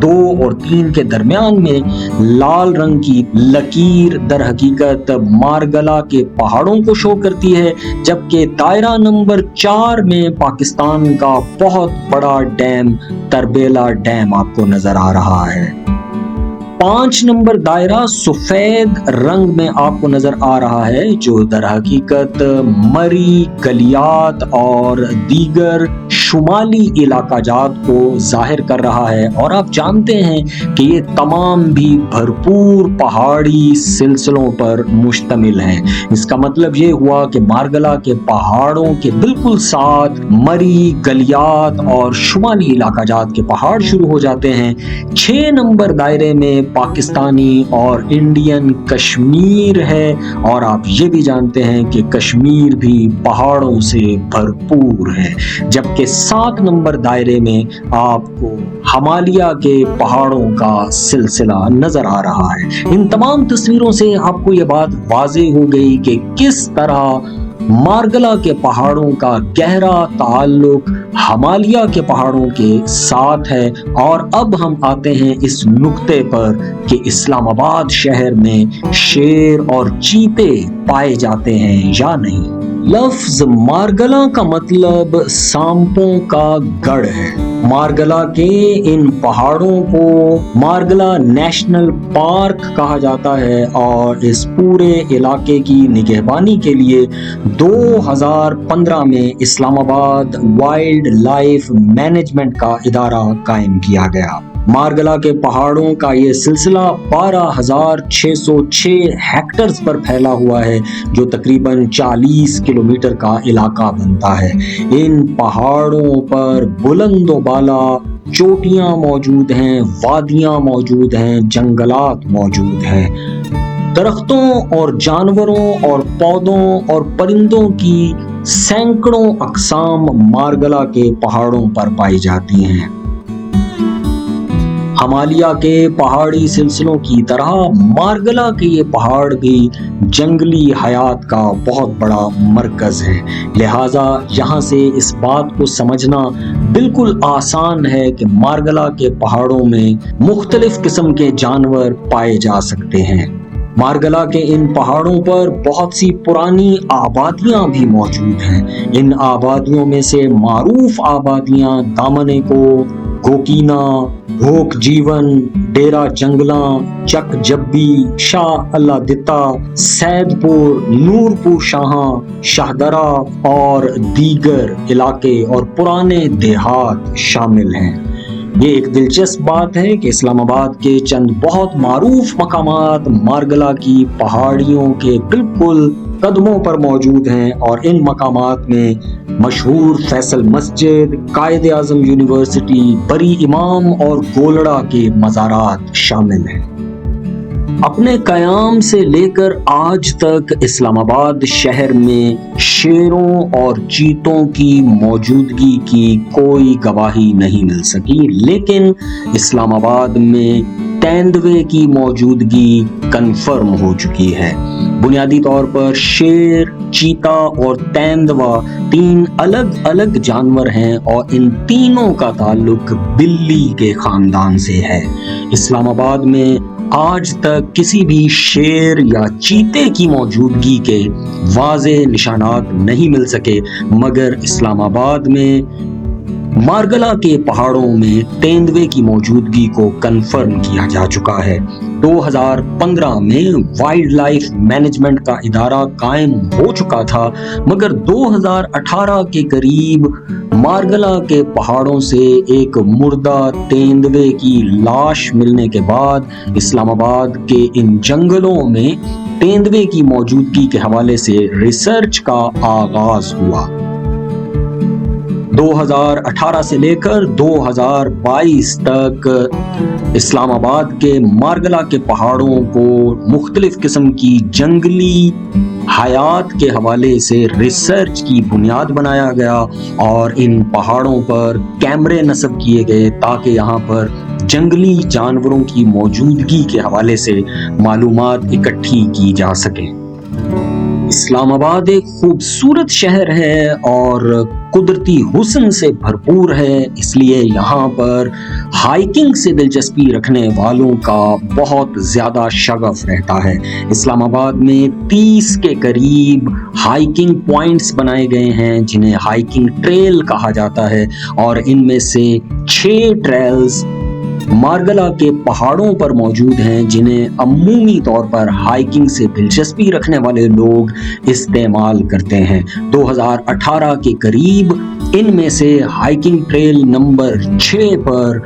2 اور 3 کے درمیان میں لال رنگ کی لکیر در حقیقت مارگلا کے پہاڑوں کو شو کرتی ہے، جبکہ دائرہ نمبر 4 میں پاکستان کا بہت بڑا ڈیم تربیلا ڈیم آپ کو نظر آ رہا ہے۔ 5 نمبر دائرہ سفید رنگ میں آپ کو نظر آ رہا ہے، جو در حقیقت مری، گلیات اور دیگر شمالی علاقہ جات کو ظاہر کر رہا ہے، اور آپ جانتے ہیں کہ یہ تمام بھی بھرپور پہاڑی سلسلوں پر مشتمل ہیں۔ اس کا مطلب یہ ہوا کہ مارگلا کے پہاڑوں کے بالکل ساتھ مری، گلیات اور شمالی علاقہ جات کے پہاڑ شروع ہو جاتے ہیں۔ 6 نمبر دائرے میں پاکستانی اور انڈین کشمیر ہے، اور آپ یہ بھی جانتے ہیں کہ کشمیر بھی پہاڑوں سے بھرپور ہے، جبکہ 7 نمبر دائرے میں آپ کو ہمالیہ کے پہاڑوں کا سلسلہ نظر آ رہا ہے۔ ان تمام تصویروں سے آپ کو یہ بات واضح ہو گئی کہ کس طرح مارگلا کے پہاڑوں کا گہرا تعلق ہمالیہ کے پہاڑوں کے ساتھ ہے۔ اور اب ہم آتے ہیں اس نقطے پر کہ اسلام آباد شہر میں شیر اور چیتے پائے جاتے ہیں یا نہیں۔ لفظ مارگلا کا مطلب سانپوں کا گڑھ ہے۔ مارگلا کے ان پہاڑوں کو مارگلا نیشنل پارک کہا جاتا ہے، اور اس پورے علاقے کی نگہبانی کے لیے 2015 میں اسلام آباد وائلڈ لائف مینجمنٹ کا ادارہ قائم کیا گیا۔ مارگلا کے پہاڑوں کا یہ سلسلہ 12,606 ہیکٹرز پر پھیلا ہوا ہے، جو تقریباً 40 کلومیٹر کا علاقہ بنتا ہے۔ ان پہاڑوں پر بلند و بالا چوٹیاں موجود ہیں، وادیاں موجود ہیں، جنگلات موجود ہیں۔ درختوں اور جانوروں اور پودوں اور پرندوں کی سینکڑوں اقسام مارگلا کے پہاڑوں پر پائی جاتی ہیں۔ ہمالیہ کے پہاڑی سلسلوں کی طرح مارگلا کے یہ پہاڑ بھی جنگلی حیات کا بہت بڑا مرکز ہے، لہٰذا یہاں سے اس بات کو سمجھنا بالکل آسان ہے کہ مارگلا کے پہاڑوں میں مختلف قسم کے جانور پائے جا سکتے ہیں۔ مارگلا کے ان پہاڑوں پر بہت سی پرانی آبادیاں بھی موجود ہیں۔ ان آبادیوں میں سے معروف آبادیاں دامنے کو، گوکینا، بھوک جیون، ڈیرا جنگلاں، چک جبی، شاہ اللہ دتا، سید پور، نور پور شاہاں، شاہدرہ اور دیگر علاقے اور پرانے دیہات شامل ہیں۔ یہ ایک دلچسپ بات ہے کہ اسلام آباد کے چند بہت معروف مقامات مارگلا کی پہاڑیوں کے بالکل قدموں پر موجود ہیں، اور ان مقامات میں مشہور فیصل مسجد، قائد اعظم یونیورسٹی، بری امام اور گولڑا کے مزارات شامل ہیں۔ اپنے قیام سے لے کر آج تک اسلام آباد شہر میں شیروں اور چیتوں کی موجودگی کی کوئی گواہی نہیں مل سکی، لیکن اسلام آباد میں تیندوے کی موجودگی کنفرم ہو چکی ہے۔ بنیادی طور پر شیر، چیتا اور تیندوا 3 الگ الگ جانور ہیں، اور ان تینوں کا تعلق بلی کے خاندان سے ہے۔ اسلام آباد میں آج تک کسی بھی شیر یا چیتے کی موجودگی کے واضح نشانات نہیں مل سکے، مگر اسلام آباد میں مارگلا کے پہاڑوں میں تیندوے کی موجودگی کو کنفرم کیا جا چکا ہے۔ 2015 میں وائلڈ لائف مینجمنٹ کا ادارہ قائم ہو چکا تھا، مگر 2018 کے قریب مارگلا کے پہاڑوں سے ایک مردہ تیندوے کی لاش ملنے کے بعد اسلام آباد کے ان جنگلوں میں تیندوے کی موجودگی کے حوالے سے ریسرچ کا آغاز ہوا۔ 2018 سے لے کر 2022 تک اسلام آباد کے مارگلا کے پہاڑوں کو مختلف قسم کی جنگلی حیات کے حوالے سے ریسرچ کی بنیاد بنایا گیا، اور ان پہاڑوں پر کیمرے نصب کیے گئے تاکہ یہاں پر جنگلی جانوروں کی موجودگی کے حوالے سے معلومات اکٹھی کی جا سکیں۔ اسلام آباد ایک خوبصورت شہر ہے اور قدرتی حسن سے بھرپور ہے، اس لیے یہاں پر ہائیکنگ سے دلچسپی رکھنے والوں کا بہت زیادہ شغف رہتا ہے۔ اسلام آباد میں 30 کے قریب ہائیکنگ پوائنٹس بنائے گئے ہیں جنہیں ہائیکنگ ٹریل کہا جاتا ہے، اور ان میں سے 6 ٹریلز مارگلا کے پہاڑوں پر موجود ہیں جنہیں عمومی طور پر ہائیکنگ سے دلچسپی رکھنے والے لوگ استعمال کرتے ہیں۔ 2018 کے قریب ان میں سے ہائیکنگ ٹریل نمبر 6 پر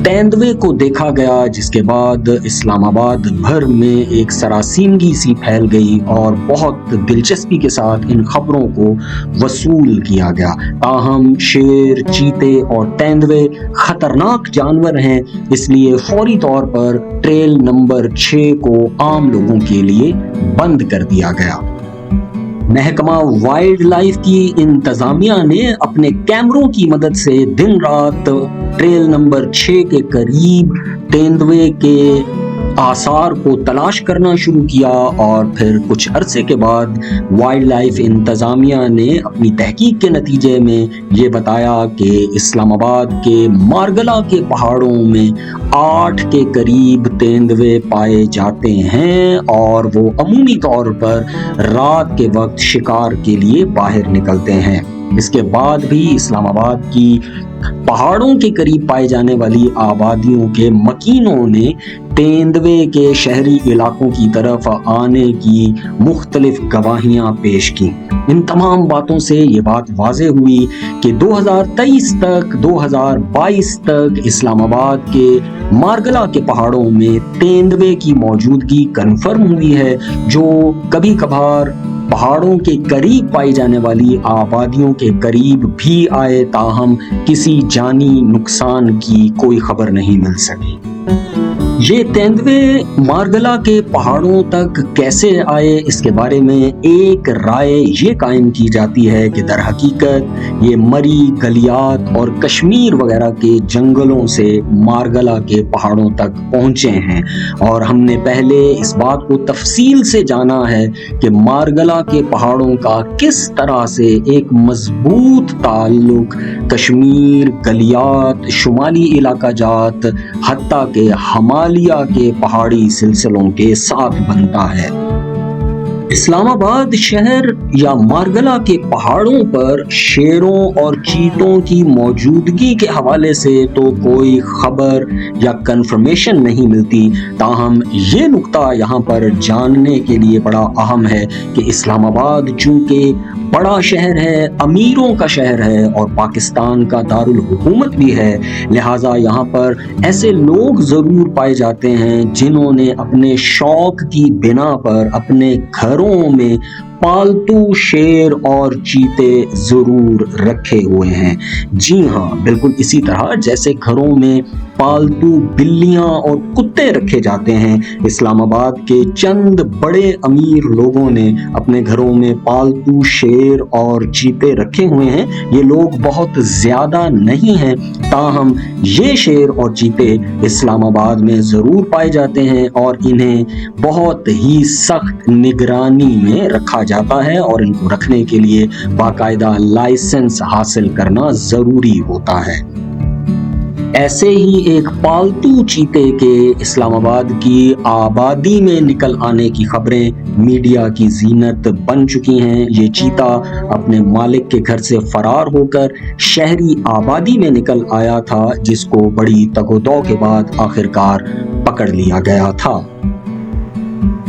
تیندوے کو دیکھا گیا، جس کے بعد اسلام آباد بھر میں ایک سراسیمگی سی پھیل گئی اور بہت دلچسپی کے ساتھ ان خبروں کو وصول کیا گیا۔ تاہم شیر، چیتے اور تیندوے خطرناک جانور ہیں، اس لیے فوری طور پر ٹریل نمبر 6 کو عام لوگوں کے لیے بند کر دیا گیا۔ محکمہ وائلڈ لائف کی انتظامیہ نے اپنے کیمروں کی مدد سے دن رات ٹریل نمبر 6 کے قریب تیندوے کے آثار کو تلاش کرنا شروع کیا، اور پھر کچھ عرصے کے بعد وائلڈ لائف انتظامیہ نے اپنی تحقیق کے نتیجے میں یہ بتایا کہ اسلام آباد کے مارگلا کے پہاڑوں میں 8 کے قریب تیندوے پائے جاتے ہیں، اور وہ عمومی طور پر رات کے وقت شکار کے لیے باہر نکلتے ہیں۔ اس کے بعد بھی اسلام آباد کی پہاڑوں کے قریب پائے جانے والی آبادیوں کے مکینوں نے تیندوے کے شہری علاقوں کی طرف آنے کی مختلف گواہیاں پیش کی۔ ان تمام باتوں سے یہ بات واضح ہوئی کہ 2023 تک 2022 تک اسلام آباد کے مارگلا کے پہاڑوں میں تیندوے کی موجودگی کنفرم ہوئی ہے، جو کبھی کبھار پہاڑوں کے قریب پائی جانے والی آبادیوں کے قریب بھی آئے، تاہم کسی جانی نقصان کی کوئی خبر نہیں مل سکی۔ یہ تیندوے مارگلا کے پہاڑوں تک کیسے آئے، اس کے بارے میں ایک رائے یہ قائم کی جاتی ہے کہ در حقیقت یہ مری، گلیات اور کشمیر وغیرہ کے جنگلوں سے مارگلا کے پہاڑوں تک پہنچے ہیں، اور ہم نے پہلے اس بات کو تفصیل سے جانا ہے کہ مارگلا کے پہاڑوں کا کس طرح سے ایک مضبوط تعلق کشمیر، گلیات، شمالی علاقہ جات، حتیٰ کہ ہمالیہ کے پہاڑی سلسلوں کے ساتھ بنتا ہے۔ اسلام آباد شہر یا مارگلا کے پہاڑوں پر شیروں اور چیتوں کی موجودگی کے حوالے سے تو کوئی خبر یا کنفرمیشن نہیں ملتی، تاہم یہ نقطہ یہاں پر جاننے کے لیے بڑا اہم ہے کہ اسلام آباد چونکہ بڑا شہر ہے، امیروں کا شہر ہے اور پاکستان کا دارالحکومت بھی ہے، لہٰذا یہاں پر ایسے لوگ ضرور پائے جاتے ہیں جنہوں نے اپنے شوق کی بنا پر اپنے گھروں میں پالتو شیر اور چیتے ضرور رکھے ہوئے ہیں۔ جی ہاں، بالکل اسی طرح جیسے گھروں میں پالتو بلیاں اور کتے رکھے جاتے ہیں، اسلام آباد کے چند بڑے امیر لوگوں نے اپنے گھروں میں پالتو شیر اور چیتے رکھے ہوئے ہیں۔ یہ لوگ بہت زیادہ نہیں ہیں، تاہم یہ شیر اور چیتے اسلام آباد میں ضرور پائے جاتے ہیں، اور انہیں بہت ہی سخت نگرانی میں رکھا جاتا ہے، اور ان کو رکھنے کے لیے باقاعدہ لائسنس حاصل کرنا ضروری ہوتا ہے۔ ایسے ہی ایک پالتو چیتے کے اسلام آباد کی آبادی میں نکل آنے کی خبریں میڈیا کی زینت بن چکی ہیں۔ یہ چیتا اپنے مالک کے گھر سے فرار ہو کر شہری آبادی میں نکل آیا تھا، جس کو بڑی تگ و دو کے بعد آخرکار پکڑ لیا گیا تھا۔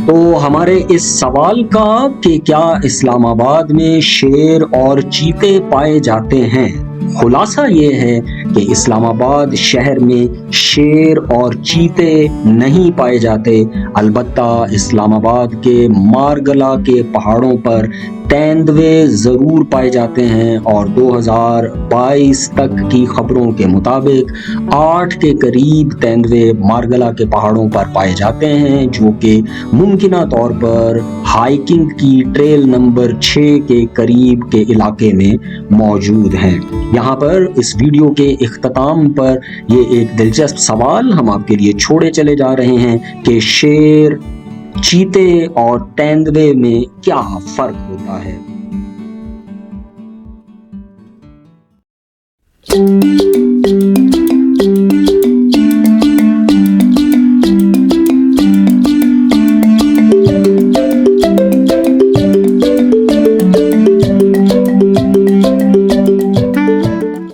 تو ہمارے اس سوال کا کہ کیا اسلام آباد میں شیر اور چیتے پائے جاتے ہیں، خلاصہ یہ ہے کہ اسلام آباد شہر میں شیر اور چیتے نہیں پائے جاتے، البتہ اسلام آباد کے مارگلا کے پہاڑوں پر تیندوے ضرور پائے جاتے ہیں، اور 2022 تک کی خبروں کے مطابق 8 کے قریب تیندوے مارگلا کے پہاڑوں پر پائے جاتے ہیں، جو کہ ممکنہ طور پر ہائیکنگ کی ٹریل نمبر 6 کے قریب کے علاقے میں موجود ہیں۔ یہاں پر اس ویڈیو کے اختتام پر یہ ایک دلچسپ سوال ہم آپ کے لیے چھوڑے چلے جا رہے ہیں کہ شیر چیتے اور تیندوے میں کیا فرق ہوتا ہے؟